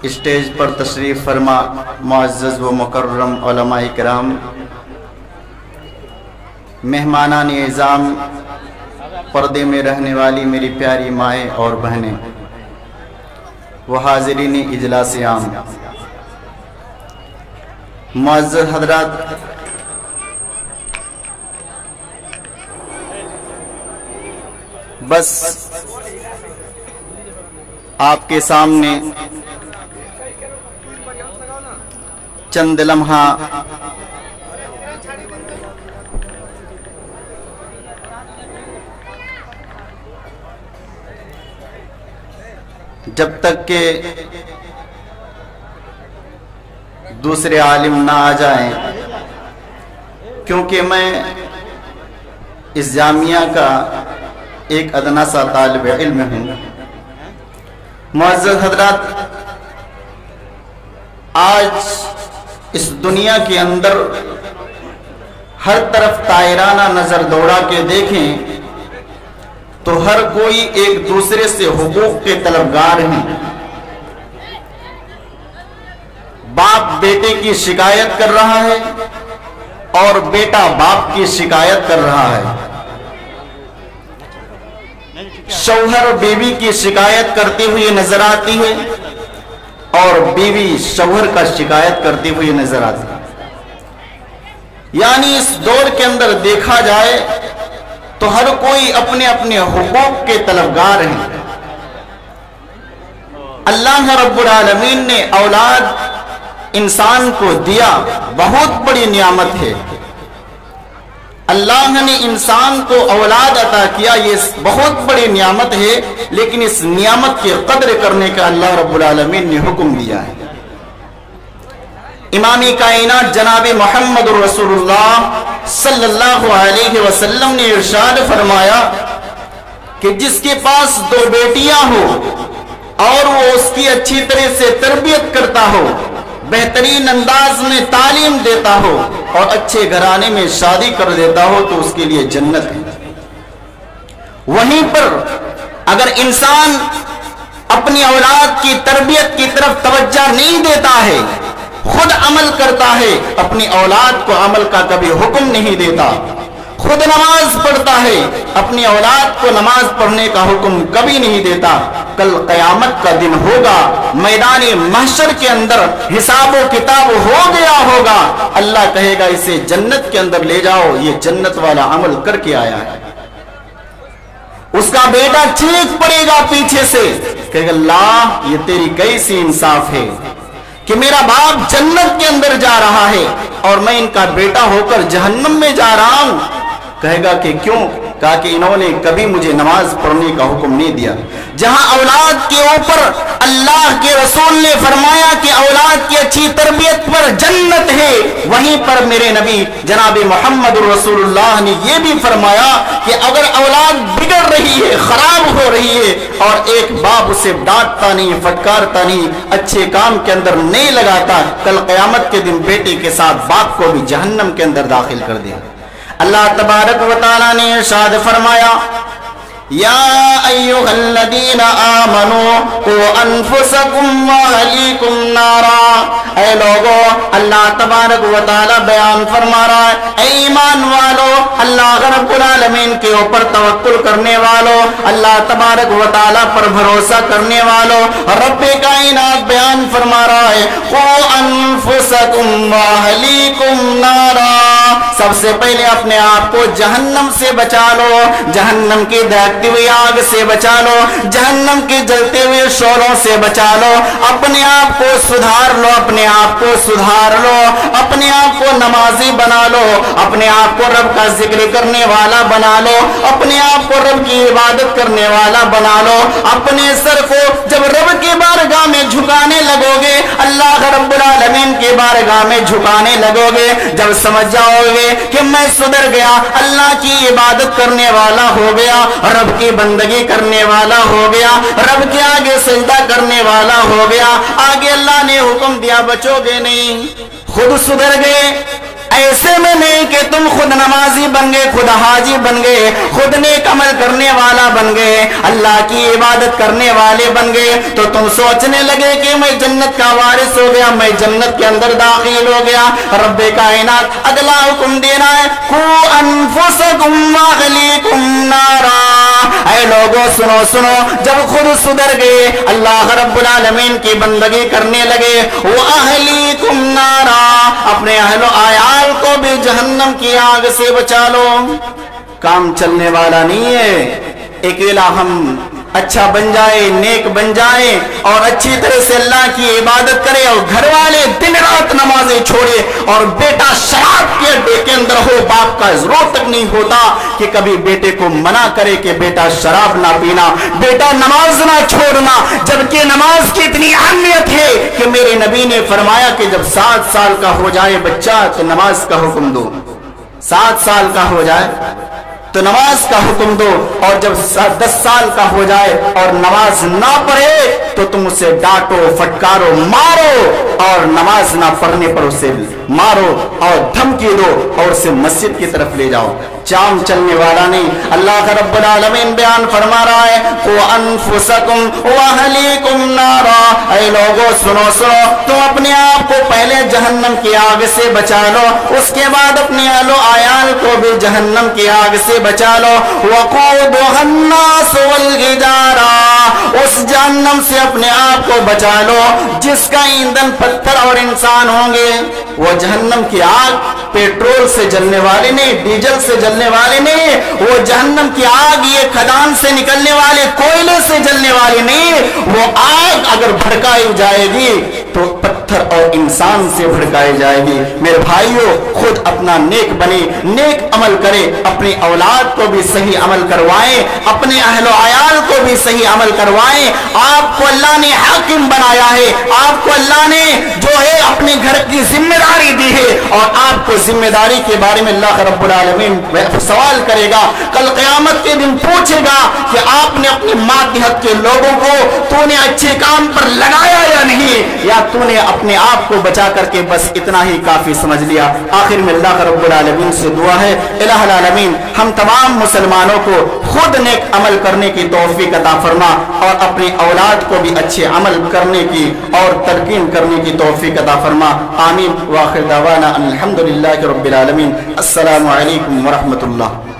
Stage پر تشریف فرما معزز و مکرم علماء کرام، مہمانان اعظام، پردے میں رہنے والی میری پیاری مائیں اور بہنیں، وہ حاضرین اجلاس عام، معزز حضرات، بس آپ کے سامنے چند لمحہ جب تک کہ دوسرے عالم نہ آ جائیں، کیونکہ میں اس جامعہ کا ایک ادنا سا طالب علم ہوں۔ معزز حضرات، آج اس دنیا کے اندر ہر طرف طائرانہ نظر دوڑا کے دیکھیں تو ہر کوئی ایک دوسرے سے حقوق کے طلبگار ہیں۔ باپ بیٹے کی شکایت کر رہا ہے اور بیٹا باپ کی شکایت کر رہا ہے، شوہر بیوی کی شکایت کرتی ہوئی نظر آتی ہے اور بیوی شوہر کا شکایت کرتی ہوئی نظر آتی ہے۔ یعنی اس دور کے اندر دیکھا جائے تو ہر کوئی اپنے اپنے حقوق کے طلبگار ہیں۔ اللہ رب العالمین نے اولاد انسان کو دیا، بہت بڑی نعمت ہے۔ اللہ نے انسان کو اولاد عطا کیا، یہ بہت بڑی نعمت ہے، لیکن اس نعمت کی قدر کرنے کا اللہ رب العالمین نے حکم دیا ہے۔ امام کائنات جناب محمد رسول اللہ صلی اللہ علیہ وسلم نے ارشاد فرمایا کہ جس کے پاس 2 بیٹیاں ہو اور وہ اس کی اچھی طرح سے تربیت کرتا ہو، بہترین انداز میں تعلیم دیتا ہو اور اچھے گھرانے میں شادی کر دیتا ہو تو اس کے لیے جنت ہے۔ وہیں پر اگر انسان اپنی اولاد کی تربیت کی طرف توجہ نہیں دیتا ہے، خود عمل کرتا ہے، اپنی اولاد کو عمل کا کبھی حکم نہیں دیتا، خود نماز پڑھتا ہے، اپنی اولاد کو نماز پڑھنے کا حکم کبھی نہیں دیتا، کل قیامت کا دن ہوگا، میدان محشر کے اندر حساب و کتاب ہو گیا ہوگا، اللہ کہے گا اسے جنت کے اندر لے جاؤ، یہ جنت والا عمل کر کے آیا ہے۔ اس کا بیٹا چیخ پڑے گا پیچھے سے، کہے گا اللہ یہ تیری کیسی انصاف ہے کہ میرا باپ جنت کے اندر جا رہا ہے اور میں ان کا بیٹا ہو کر جہنم میں جا رہا ہوں۔ کہے گا کہ کیوں؟ کہا کہ انہوں نے کبھی مجھے نماز پڑھنے کا حکم نہیں دیا۔ جہاں اولاد کے اوپر اللہ کے رسول نے فرمایا کہ اولاد کی اچھی تربیت پر جنت ہے، وہیں پر میرے نبی جناب محمد رسول اللہ نے یہ بھی فرمایا کہ اگر اولاد بگڑ رہی ہے، خراب ہو رہی ہے اور ایک باپ اسے ڈانٹتا نہیں، پھٹکارتا نہیں، اچھے کام کے اندر نہیں لگاتا، کل قیامت کے دن بیٹے کے ساتھ باپ کو بھی جہنم کے اندر داخل کر دے۔ اللہ تبارک و تعالیٰ نے ارشاد فرمایا یا ایھا الذین آمنوا قوا انفسکم واہلیکم نارا، اے لوگو، اللہ تبارک و تعالیٰ بیان فرما رہا ہے، اے ایمان والو، اللہ رب العالمین کے اوپر توکل کرنے والو، اللہ تبارک و تعالیٰ پر بھروسہ کرنے والو، رب کائنات بیان فرما رہا ہے قوا انفسکم واہلیکم نارا، سب سے پہلے اپنے آپ کو جہنم سے بچا لو، جہنم کی دہتی ہوئی آگ سے بچا لو، جہنم کے جلتے ہوئے شعلوں سے بچا لو، اپنے آپ کو سدھار لو، اپنے آپ کو سدھار لو، اپنے آپ کو نمازی بنا لو، اپنے آپ کو رب کا ذکر کرنے والا بنا لو، اپنے آپ کو رب کی عبادت کرنے والا بنا لو، اپنے سر کو جب رب کی بارگاہ میں جھکانے لگو گے، اللہ رب العالمین کی بارگاہ میں جھکانے لگو گے، جب سمجھ جاؤ گے کہ میں سدھر گیا، اللہ کی عبادت کرنے والا ہو گیا، رب کی بندگی کرنے والا ہو گیا، رب کے آگے سجدہ کرنے والا ہو گیا، آگے اللہ نے حکم دیا بچو گے نہیں، خود سدھر گئے، ایسے میں نہیں کہ تم خود نمازی بن گئے، خود حاجی بن گئے، خود نیک عمل کرنے والا بن گئے، اللہ کی عبادت کرنے والے بن گئے تو تم سوچنے لگے کہ میں جنت کا وارث ہو گیا، میں جنت کے اندر داخل ہو گیا۔ رب کائنات اگلا حکم دے رہا ہے، قوا انفسکم واہلیکم نارا۔ اے لوگوں سنو سنو، جب خود سدھر گئے، اللہ رب العالمین کی بندگی کرنے لگے، واہلیکم نارا، اپنے اہل و عیال کو بھی جہنم کی آگ سے بچا لو۔ کام چلنے والا نہیں ہے اکیلا ہم اچھا بن جائے، نیک بن جائے اور اچھی طرح سے اللہ کی عبادت کرے اور گھر والے دن رات نمازیں چھوڑے اور بیٹا شراب کے اڈے کے اندر ہو، باپ کا ضرور تک نہیں ہوتا کہ کبھی بیٹے کو منع کرے کہ بیٹا شراب نہ پینا، بیٹا نماز نہ چھوڑنا، جبکہ نماز کی اتنی اہمیت ہے کہ میرے نبی نے فرمایا کہ جب 7 سال کا ہو جائے بچہ تو نماز کا حکم دو، 7 سال کا ہو جائے تو نماز کا حکم دو، اور جب 10 سال کا ہو جائے اور نماز نہ پڑھے تو تم اسے ڈانٹو، پھٹکارو، مارو، اور نماز نہ پڑھنے پر اسے مارو اور دھمکی دو اور اسے مسجد کی طرف لے جاؤ۔ چام چلنے والا نہیں۔ اللہ رب العالمین بیان فرما رہا ہے، قوا انفسکم واہلیکم نارا، اے لوگوں سنو سنو، تم اپنے آپ کو پہلے جہنم کی آگ سے بچا لو، اس کے بعد اپنے اہل و عیال کو بھی جہنم کی آگ سے بچا لو۔ وقودها الناس والحجارہ، اس جہنم سے اپنے آپ کو بچا لو جس کا ایندھن پتھر اور انسان ہوں گے۔ وہ جہنم کی آگ پیٹرول سے جلنے والے نہیں، ڈیزل سے جلنے والے نہیں، وہ جہنم کی آگ یہ کھدان سے نکلنے والے کوئلے سے جلنے والے نہیں، وہ آگ اگر بھڑکائی جائے گی تو پتھر اور انسان سے بھڑکائی جائے گی۔ میرے بھائیوں، خود اپنا نیک بنے، نیک عمل کرے، اپنی اولاد کو بھی صحیح عمل کروائیں، اپنے اہل و عیال کو بھی صحیح عمل کروائیں۔ آپ کو اللہ نے حاکم بنایا ہے، آپ کو اللہ نے جو ہے اپنے گھر کی ذمہ داری دی ہے، اور آپ کو ذمہ داری کے بارے میں اللہ رب العالمین سوال کرے گا، کل قیامت کے دن پوچھے گا کہ آپ نے اپنی ماتحت کے لوگوں کو تو نے اچھے کام پر لگایا یا نہیں، یا تو نے اپنے آپ کو بچا کر کے بس اتنا ہی کافی سمجھ لیا۔ آخر میں اللہ رب العالمین سے دعا ہے، الہ العالمین ہم تمام مسلمانوں کو خود نیک عمل کرنے کی توفیق عطا فرما اور اپنی اولاد کو بھی اچھے عمل کرنے کی اور تلقین کرنے کی توفیق عطا فرما۔ آمین۔ وآخر دعوانا الحمدللہ رب العالمین۔ السلام علیکم ورحمۃ اللہ۔